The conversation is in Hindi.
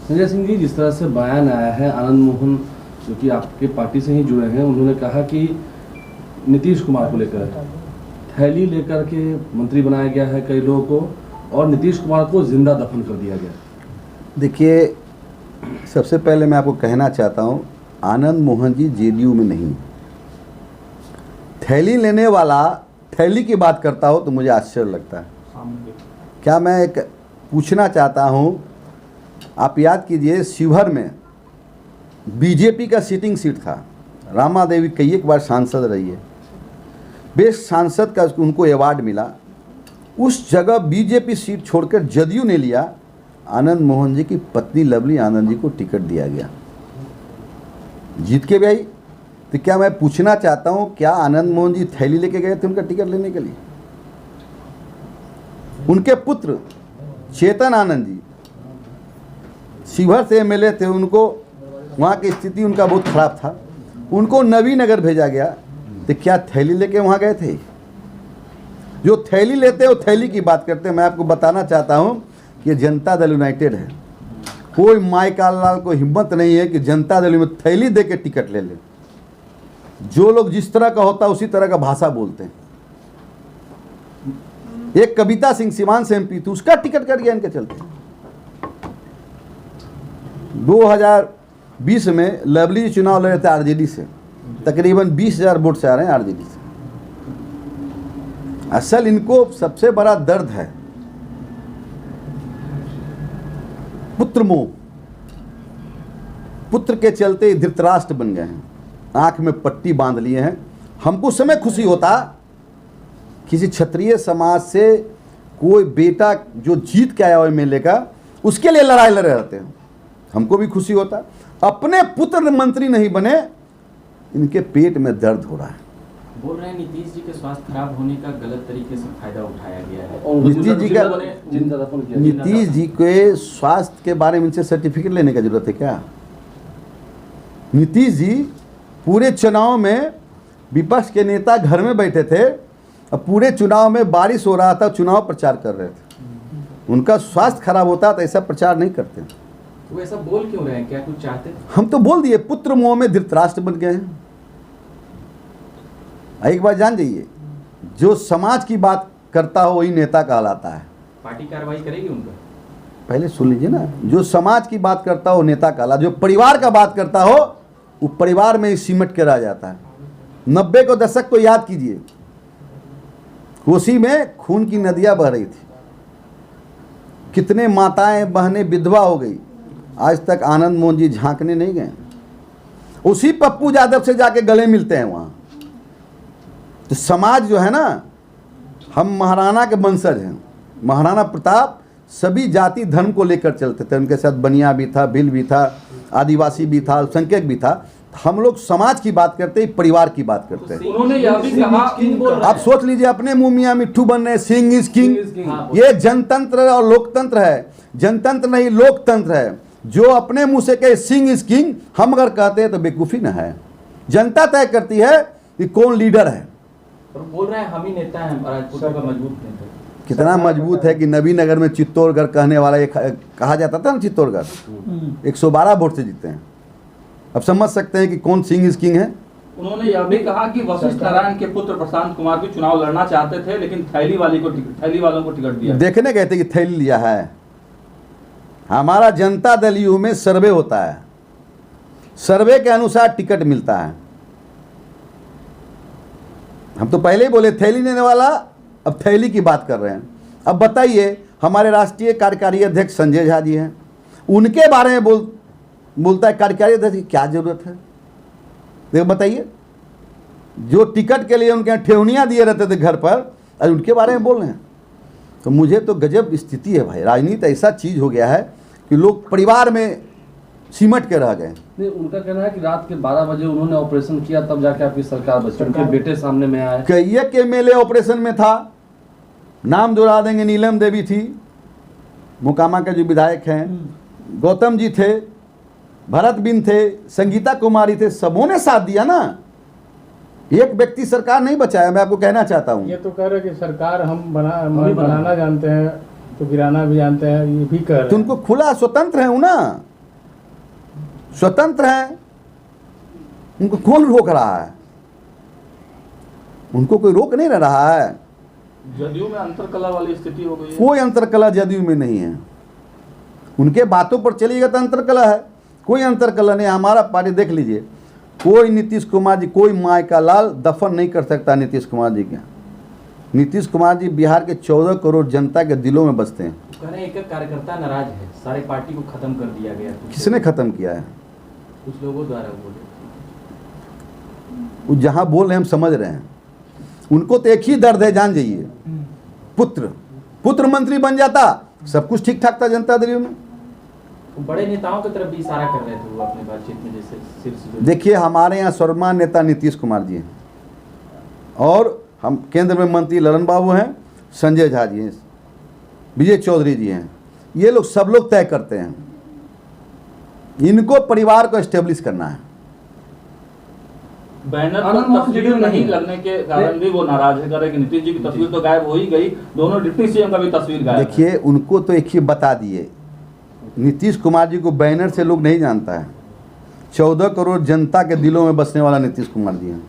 संजय सिंह जी, जिस तरह से बयान आया है, आनंद मोहन जो कि आपके पार्टी से ही जुड़े हैं, उन्होंने कहा कि नीतीश कुमार को लेकर थैली लेकर के मंत्री बनाया गया है कई लोगों को, और नीतीश कुमार को जिंदा दफन कर दिया गया। देखिए, सबसे पहले मैं आपको कहना चाहता हूँ, आनंद मोहन जी जेडीयू में नहीं। थैली लेने वाला थैली की बात करता हो तो मुझे आश्चर्य लगता है। क्या मैं एक पूछना चाहता हूँ, आप याद कीजिए, शिवहर में बीजेपी का सिटिंग सीट था, रामा देवी कई एक बार सांसद रही है, बेस्ट सांसद का उनको अवार्ड मिला। उस जगह बीजेपी सीट छोड़कर जदयू ने लिया, आनंद मोहन जी की पत्नी लवली आनंद जी को टिकट दिया गया, जीत के भाई। तो क्या मैं पूछना चाहता हूं, क्या आनंद मोहन जी थैली लेके गए थे उनका टिकट लेने के लिए? उनके पुत्र चेतन आनंद जी शिवहर से एमएलए थे, उनको वहाँ की स्थिति उनका बहुत खराब था, उनको नवीनगर भेजा गया। तो क्या थैली लेके वहाँ गए थे? जो थैली लेते वो थैली की बात करते हैं। मैं आपको बताना चाहता हूँ कि जनता दल यूनाइटेड है, कोई माइकाल लाल को हिम्मत नहीं है कि जनता दल में थैली दे के टिकट ले ले। जो लोग जिस तरह का होता है उसी तरह का भाषा बोलते हैं। एक कविता सिंह सीवान से एमपी थी, उसका टिकट कट गया इनके चलते। 2020 में लवली चुनाव लड़े थे आरजेडी से, तकरीबन 20,000 वोट से आ रहे हैं आरजेडी से। असल इनको सबसे बड़ा दर्द है पुत्र मोह। पुत्र के चलते धृतराष्ट्र बन गए हैं, आंख में पट्टी बांध लिए हैं। हमको उस समय खुशी होता किसी क्षत्रिय समाज से कोई बेटा जो जीत के आया हो एमएलए का, उसके लिए लड़ाई लड़े रहते हैं, हमको भी खुशी होता। अपने पुत्र मंत्री नहीं बने, इनके पेट में दर्द हो रहा है। बोल रहे हैं नीतीश जी के स्वास्थ्य खराब होने का गलत तरीके से फायदा उठाया गया है। और नीतीश जी के स्वास्थ्य के बारे में इनसे सर्टिफिकेट लेने का जरूरत है क्या? नीतीश जी पूरे चुनाव में विपक्ष के नेता घर में बैठे थे, अब पूरे चुनाव में बारिश हो रहा था, चुनाव प्रचार कर रहे थे। उनका स्वास्थ्य खराब होता तो ऐसा प्रचार नहीं करते। वो ऐसा बोल क्यों रहे हैं? क्या कुछ चाहते? हम तो बोल दिए, पुत्र मोह में धृतराष्ट्र बन गए हैं। एक बार जान जाइए, जो समाज की बात करता हो वही नेता कहलाता है। पार्टी कार्रवाई करेगी उनका? पहले सुन लीजिए ना, जो समाज की बात करता हो नेता कहला, जो परिवार का बात करता हो वो परिवार में ही सिमट के रह जाता है। 90 के दशक को याद कीजिए, कोसी में खून की नदियां बह रही थी, कितने माताएं बहनें विधवा हो गई, आज तक आनंद मोहन जी झांकने नहीं गए। उसी पप्पू यादव से जाके गले मिलते हैं वहां। तो समाज जो है ना, हम महाराणा के वंशज हैं। महाराणा प्रताप सभी जाति धर्म को लेकर चलते थे, उनके साथ बनिया भी था, भिल भी था, आदिवासी भी था, अल्पसंख्यक भी था। हम लोग समाज की बात करते हैं, परिवार की बात करते हैं। उन्होंने यह भी कहा, आप सोच लीजिए, अपने मुंह मियां मिट्ठू बन रहे, सिंह इज किंग। ये जनतंत्र और लोकतंत्र है। जनतंत्र नहीं, लोकतंत्र है। जो अपने मुंह से कहे सिंह इज किंग, हम अगर कहते हैं तो बेवकूफी ना है। जनता तय करती है कि कौन लीडर है। बोल रहे हैं हम ही नेता हैं, राजपूत का मजबूत नेता। कितना मजबूत है कि नबीनगर में चित्तौड़गढ़ कहने वाला एक कहा जाता था ना, चित्तौड़गढ़ 112 वोट से जीते हैं। अब समझ सकते हैं कि कौन सिंह इज किंग है। उन्होंने यह भी कहा कि वशिष्ठ नारायण के पुत्र प्रशांत कुमार भी चुनाव लड़ना चाहते थे, लेकिन थैली वालों को टिकट दिया। देखने गए थे कि थैली लिया है। हमारा जनता दल यू में सर्वे होता है, सर्वे के अनुसार टिकट मिलता है। हम तो पहले ही बोले थैली लेने वाला, अब थैली की बात कर रहे हैं। अब बताइए, हमारे राष्ट्रीय कार्यकारी अध्यक्ष संजय झा जी हैं, उनके बारे में बोलता है कार्यकारी अध्यक्ष की क्या जरूरत है? देखो बताइए, जो टिकट के लिए उनके यहाँ ठेवनियाँ दिए रहते थे घर पर, आज उनके बारे में बोल रहे हैं। तो मुझे तो गजब स्थिति है भाई। राजनीति ऐसा चीज़ हो गया है कि लोग परिवार में सिमट के रह गए। नहीं, उनका कहना है कि रात के 12 बजे उन्होंने ऑपरेशन किया, तब जाके आपकी सरकार बची। उनके बेटे सामने में आए। कई के एमएलए ऑपरेशन में था, नाम दोहरा देंगे। नीलम देवी थी, मोकामा के जो विधायक हैं, गौतम जी थे, भरत बिन थे, संगीता कुमारी थे, सबों ने साथ दिया ना। एक व्यक्ति सरकार नहीं बचाया। मैं आपको कहना चाहता हूँ, ये तो कह रहे कि सरकार हम बनाना जानते हैं तो गिराना भी जानते हैं, ये भी कह रहे हैं। तो उनको खुला स्वतंत्र है ना। स्वतंत्र हैं, उनको कौन रोक रहा है? उनको कोई रोक नहीं रहा है। जदयू में अंतरकला वाली स्थिति हो गई है। कोई अंतरकला जदयू में नहीं है। उनके बातों पर चलिएगा तो अंतरकला है, कोई अंतरकला नहीं। हमारा पार्टी देख लीजिए, कोई नीतीश कुमार जी, कोई माय का लाल दफन नहीं कर सकता नीतीश कुमार जी के। नीतीश कुमार जी बिहार के 14 करोड़ जनता के दिलों में बसते हैं। कह रहे हैं एक कार्यकर्ता नाराज है, सारे पार्टी को खत्म कर दिया गया। किसने खत्म किया है? कुछ लोगों द्वारा बोले। वो जहाँ बोल रहे हैं हम समझ रहे हैं। उनको तो एक ही दर्द है, जान जाइए, पुत्र मंत्री बन जाता, सब कुछ ठीक ठाक था जनता दल में। बड़े नेताओं की तरफ भी इशारा कर रहे थे वो अपनी बातचीत में, जैसे शीर्ष। देखिए, हमारे यहाँ सर्वमान्य नेता नीतीश कुमार जी हैं, और हम केंद्र में मंत्री ललन बाबू हैं, संजय झा जी हैं, विजय चौधरी जी हैं। ये लोग सब लोग तय करते हैं। इनको परिवार को एस्टेब्लिश करना है। बैनर पर तस्वीर नहीं लगने के कारण भी वो नाराज है, कह रहे कि नीतीश जी की तस्वीर तो गायब हो ही गई, दोनों डिप्टी सीएम का भी तस्वीर गायब है। देखिए, उनको तो एक ही बता दिए, नीतीश कुमार जी को बैनर से लोग नहीं जानता है। 14 करोड़ जनता के दिलों में बसने वाला नीतीश कुमार जी हैं।